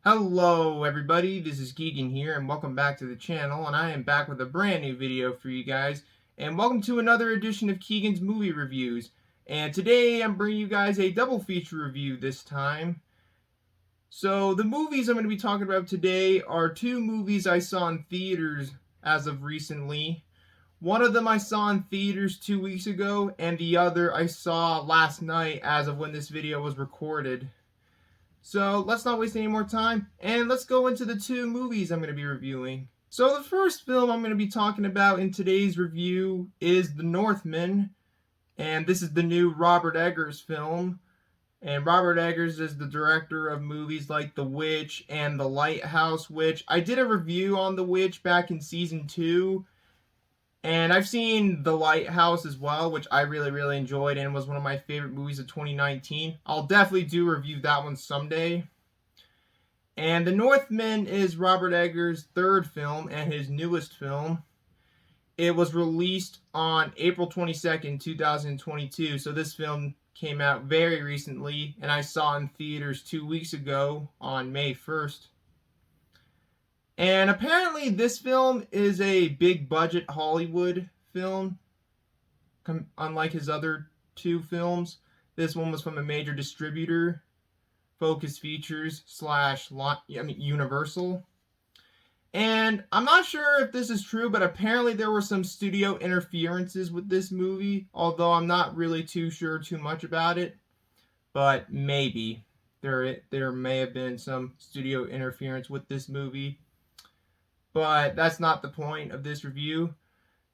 Hello everybody, this is Keagan here and welcome back to the channel, and I am back with a brand new video for you guys, and welcome to another edition of Keagan's Movie Reviews. And today I'm bringing you guys a double feature review this time. So the movies I'm going to be talking about today are two movies I saw in theaters as of recently. One of them I saw in theaters 2 weeks ago, and the other I saw last night as of when this video was recorded. So let's not waste any more time, and let's go into the two movies I'm going to be reviewing. So the first film I'm going to be talking about in today's review is The Northman, and this is the new Robert Eggers film. And Robert Eggers is the director of movies like The Witch and The Lighthouse, which I did a review on The Witch back in season 2. And I've seen The Lighthouse as well, which I really enjoyed and was one of my favorite movies of 2019. I'll definitely do review that one someday. And The Northman is Robert Eggers' third film and his newest film. It was released on April 22nd, 2022, so this film came out very recently, and I saw it in theaters 2 weeks ago on May 1st. And apparently this film is a big budget Hollywood film, unlike his other two films. This one was from a major distributor, Focus Features / Universal. And I'm not sure if this is true, but apparently there were some studio interferences with this movie, although I'm not really too much about it. But maybe there may have been some studio interference with this movie. But that's not the point of this review.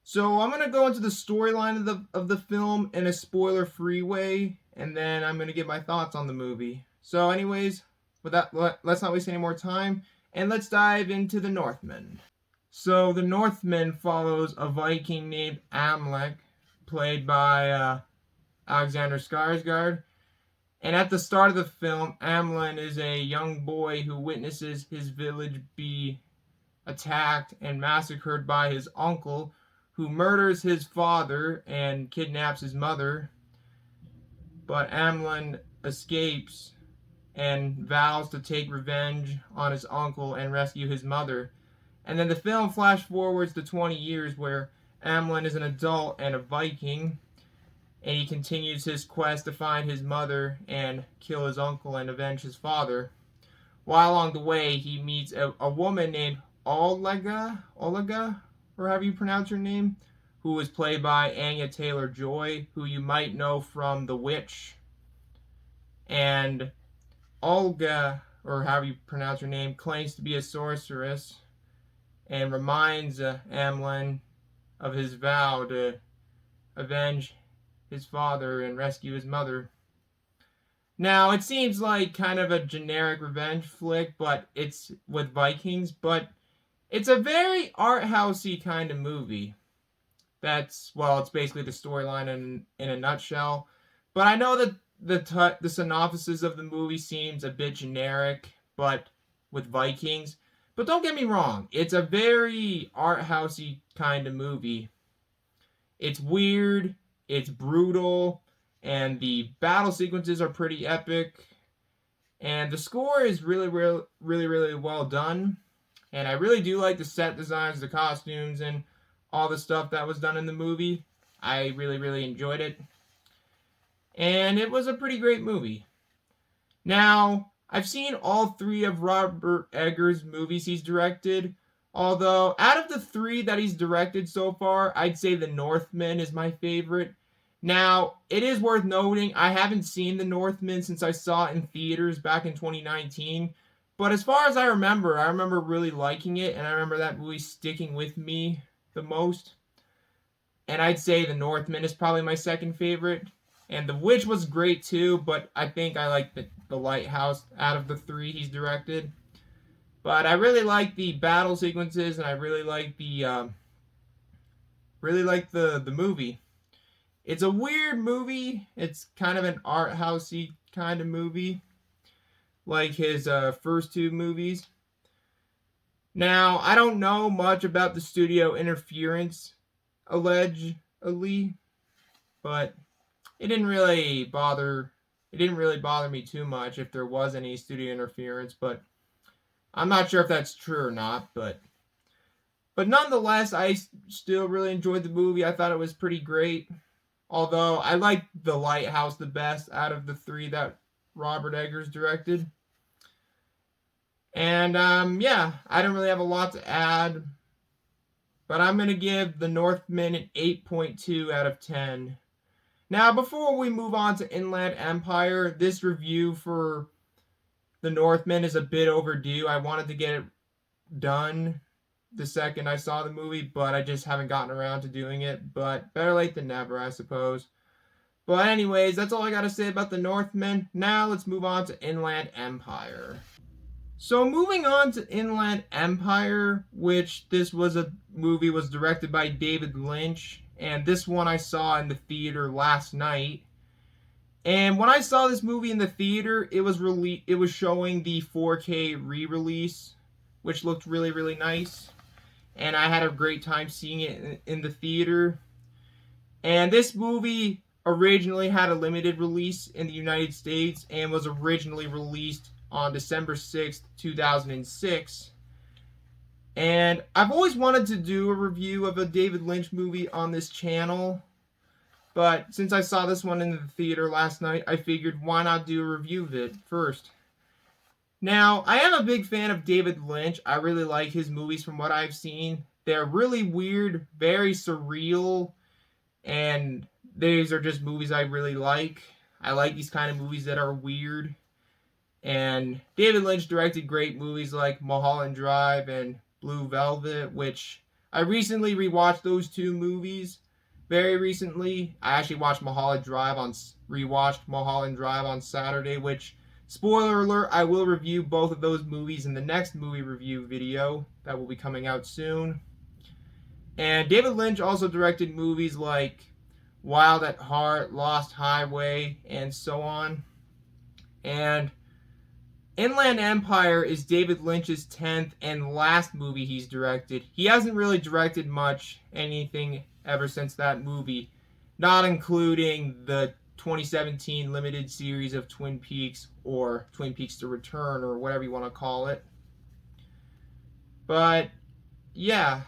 So I'm going to go into the storyline of the film in a spoiler-free way, and then I'm going to give my thoughts on the movie. So anyways, with that, let's not waste any more time, and let's dive into The Northman. So The Northman follows a Viking named Amlek, played by Alexander Skarsgård. And at the start of the film, Amlek is a young boy who witnesses his village be attacked and massacred by his uncle, who murders his father and kidnaps his mother. But Amlek escapes and vows to take revenge on his uncle and rescue his mother. And then the film flash forwards to 20 years where Amlek is an adult and a Viking, and he continues his quest to find his mother and kill his uncle and avenge his father. While along the way, he meets a woman named Olega, or however you pronounce her name, who was played by Anya Taylor-Joy, who you might know from The Witch. And Olga, or however you pronounce her name, claims to be a sorceress and reminds Amlek of his vow to avenge his father and rescue his mother. Now, it seems like kind of a generic revenge flick, but it's with Vikings, but it's a very art housey kind of movie. It's basically the storyline in a nutshell. But I know that the synopsis of the movie seems a bit generic, but with Vikings. But don't get me wrong, it's a very art housey kind of movie. It's weird, it's brutal, and the battle sequences are pretty epic. And the score is really well done. And I really do like the set designs, the costumes, and all the stuff that was done in the movie. I really enjoyed it. And it was a pretty great movie. Now, I've seen all 3 of Robert Eggers' movies he's directed. Although, out of the 3 that he's directed so far, I'd say The Northman is my favorite. Now, it is worth noting, I haven't seen The Northman since I saw it in theaters back in 2019. But as far as I remember really liking it, and I remember that movie sticking with me the most. And I'd say The Northman is probably my second favorite. And The Witch was great too, but I think I like the Lighthouse out of the 3 he's directed. But I really like the battle sequences, and I really like the movie. It's a weird movie. It's kind of an art housey kind of movie, like his first 2 movies. Now, I don't know much about the studio interference, allegedly, but it didn't really bother me too much if there was any studio interference. But I'm not sure if that's true or not, but nonetheless, I still really enjoyed the movie. I thought it was pretty great. Although I liked The Lighthouse the best out of the three that Robert Eggers directed. And yeah, I don't really have a lot to add, but I'm going to give The Northman an 8.2 out of 10. Now, before we move on to Inland Empire, this review for The Northman is a bit overdue. I wanted to get it done the second I saw the movie, but I just haven't gotten around to doing it. But better late than never, I suppose. But anyways, that's all I got to say about The Northman. Now let's move on to Inland Empire. So moving on to Inland Empire, which this was a movie was directed by David Lynch, and this one I saw in the theater last night. And when I saw this movie in the theater, it was showing the 4K re-release, which looked really, really nice. And I had a great time seeing it in the theater. And this movie originally had a limited release in the United States and was originally released on December 6th, 2006. And I've always wanted to do a review of a David Lynch movie on this channel. But since I saw this one in the theater last night, I figured why not do a review of it first. Now, I am a big fan of David Lynch. I really like his movies from what I've seen. They're really weird, very surreal, and these are just movies I really like. I like these kind of movies that are weird. And David Lynch directed great movies like Mulholland Drive and Blue Velvet, which I recently rewatched those two movies. Very recently, I actually rewatched Mulholland Drive on Saturday, which, spoiler alert, I will review both of those movies in the next movie review video that will be coming out soon. And David Lynch also directed movies like Wild at Heart, Lost Highway, and so on. And Inland Empire is David Lynch's 10th and last movie he's directed. He hasn't really directed anything ever since that movie, not including the 2017 limited series of Twin Peaks, or Twin Peaks to Return, or whatever you want to call it. But yeah,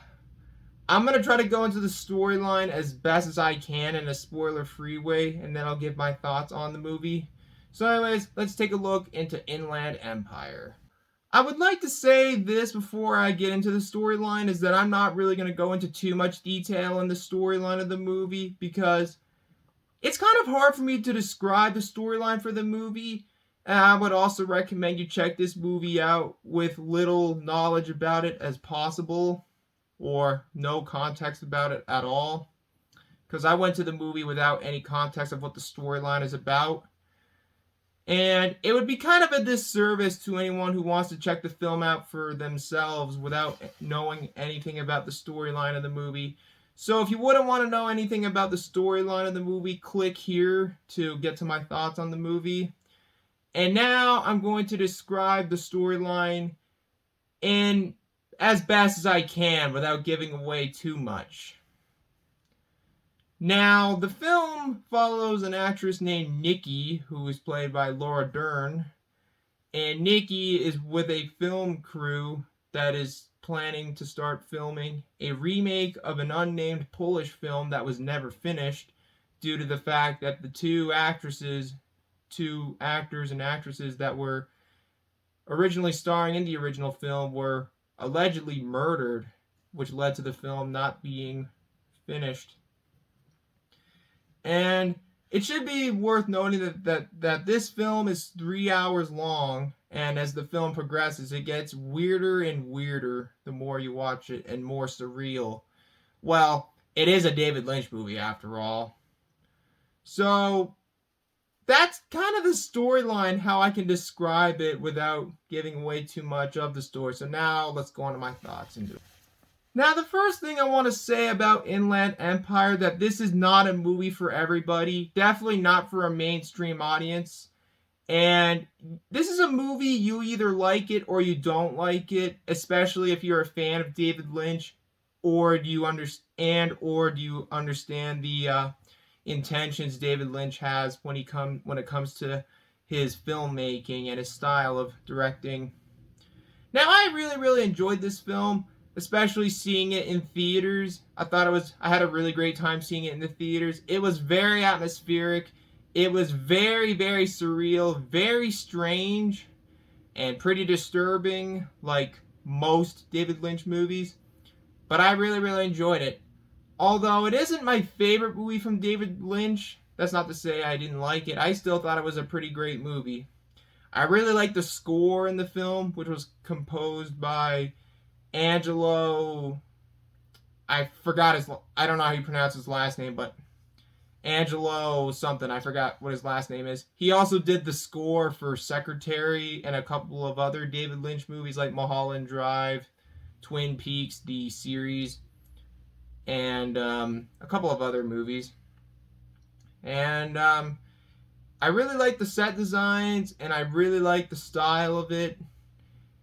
I'm going to try to go into the storyline as best as I can in a spoiler-free way, and then I'll give my thoughts on the movie. So anyways, let's take a look into Inland Empire. I would like to say this before I get into the storyline, is that I'm not really going to go into too much detail in the storyline of the movie, because it's kind of hard for me to describe the storyline for the movie, and I would also recommend you check this movie out with little knowledge about it as possible, or no context about it at all, because I went to the movie without any context of what the storyline is about. And it would be kind of a disservice to anyone who wants to check the film out for themselves without knowing anything about the storyline of the movie. So if you wouldn't want to know anything about the storyline of the movie, click here to get to my thoughts on the movie. And now I'm going to describe the storyline in as best as I can without giving away too much. Now, the film follows an actress named Nikki, who is played by Laura Dern. And Nikki is with a film crew that is planning to start filming a remake of an unnamed Polish film that was never finished, due to the fact that the two actors and actresses that were originally starring in the original film were allegedly murdered, which led to the film not being finished. And it should be worth noting that this film is 3 hours long, and as the film progresses, it gets weirder and weirder the more you watch it, and more surreal. Well, it is a David Lynch movie after all. So that's kind of the storyline, how I can describe it without giving away too much of the story. So now let's go on to my thoughts into it. Now, the first thing I want to say about Inland Empire, that this is not a movie for everybody. Definitely not for a mainstream audience. And this is a movie, you either like it or you don't like it, especially if you're a fan of David Lynch, or do you understand the intentions David Lynch has when it comes to his filmmaking and his style of directing. Now, I really enjoyed this film, especially seeing it in theaters. I had a really great time seeing it in the theaters. It was very atmospheric. It was very surreal, very strange, and pretty disturbing, like most David Lynch movies. But I really enjoyed it. Although it isn't my favorite movie from David Lynch, that's not to say I didn't like it. I still thought it was a pretty great movie. I really liked the score in the film, which was composed by Angelo. I don't know how you pronounce his last name, but Angelo something. I forgot what his last name is. He also did the score for Secretary and a couple of other David Lynch movies like Mulholland Drive, Twin Peaks, the series, and a couple of other movies. And I really like the set designs, and I really like the style of it.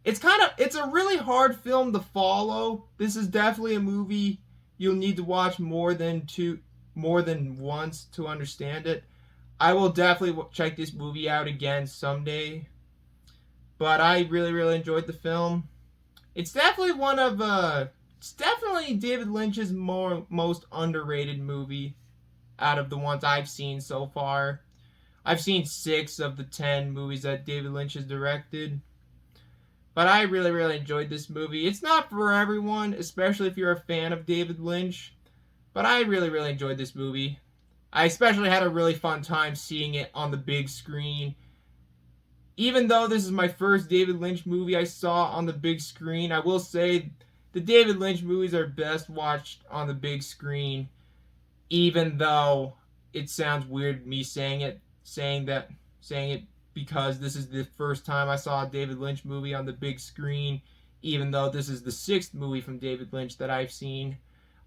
It's a really hard film to follow. This is definitely a movie you'll need to watch more than once to understand it. I will definitely check this movie out again someday. But I really enjoyed the film. It's definitely it's definitely David Lynch's most underrated movie out of the ones I've seen so far. I've seen 6 of the 10 movies that David Lynch has directed. But I really enjoyed this movie. It's not for everyone, especially if you're a fan of David Lynch. But I really enjoyed this movie. I especially had a really fun time seeing it on the big screen. Even though this is my first David Lynch movie I saw on the big screen, I will say the David Lynch movies are best watched on the big screen. Even though it sounds weird me saying it because this is the first time I saw a David Lynch movie on the big screen, even though this is the 6th movie from David Lynch that I've seen.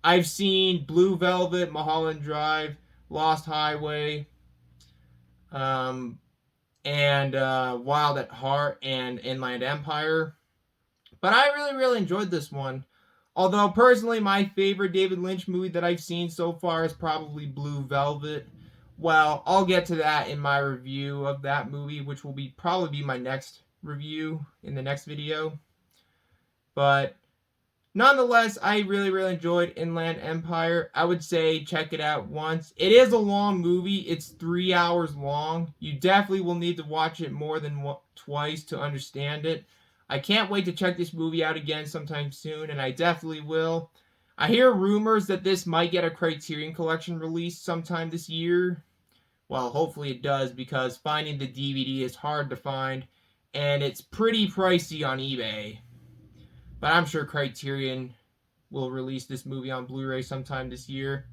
I've seen Blue Velvet, Mulholland Drive, Lost Highway, and Wild at Heart and Inland Empire. But I really enjoyed this one. Although, personally, my favorite David Lynch movie that I've seen so far is probably Blue Velvet. Well, I'll get to that in my review of that movie, which will probably be my next review in the next video. But nonetheless, I really enjoyed Inland Empire. I would say check it out once. It is a long movie. It's 3 hours long. You definitely will need to watch it more than twice to understand it. I can't wait to check this movie out again sometime soon, and I definitely will. I hear rumors that this might get a Criterion Collection release sometime this year. Well, hopefully it does, because finding the DVD is hard to find, and it's pretty pricey on eBay. But I'm sure Criterion will release this movie on Blu-ray sometime this year.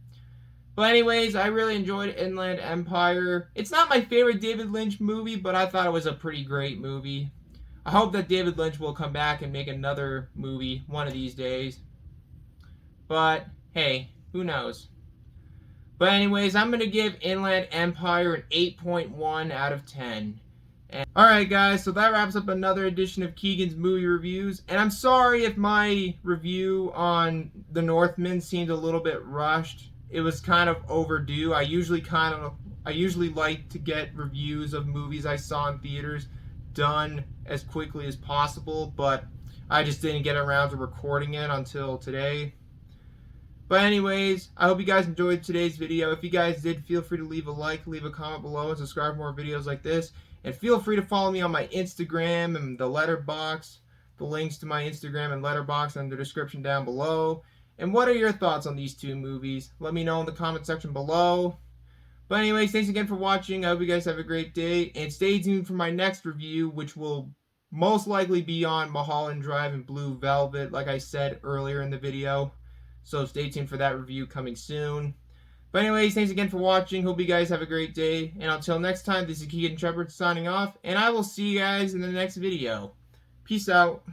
But anyways, I really enjoyed Inland Empire. It's not my favorite David Lynch movie, but I thought it was a pretty great movie. I hope that David Lynch will come back and make another movie one of these days. But, hey, who knows? But anyways, I'm going to give Inland Empire an 8.1 out of 10. Alright guys, so that wraps up another edition of Keagan's Movie Reviews. And I'm sorry if my review on The Northman seemed a little bit rushed. It was kind of overdue. I usually like to get reviews of movies I saw in theaters done as quickly as possible, but I just didn't get around to recording it until today. But anyways, I hope you guys enjoyed today's video. If you guys did, feel free to leave a like, leave a comment below, and subscribe for more videos like this. And feel free to follow me on my Instagram and the Letterboxd. The links to my Instagram and Letterboxd are in the description down below. And what are your thoughts on these 2 movies? Let me know in the comment section below. But anyways, thanks again for watching. I hope you guys have a great day. And stay tuned for my next review, which will most likely be on Mulholland Drive and Blue Velvet, like I said earlier in the video. So stay tuned for that review coming soon. But anyways, thanks again for watching. Hope you guys have a great day. And until next time, this is Keagan Shepard signing off. And I will see you guys in the next video. Peace out.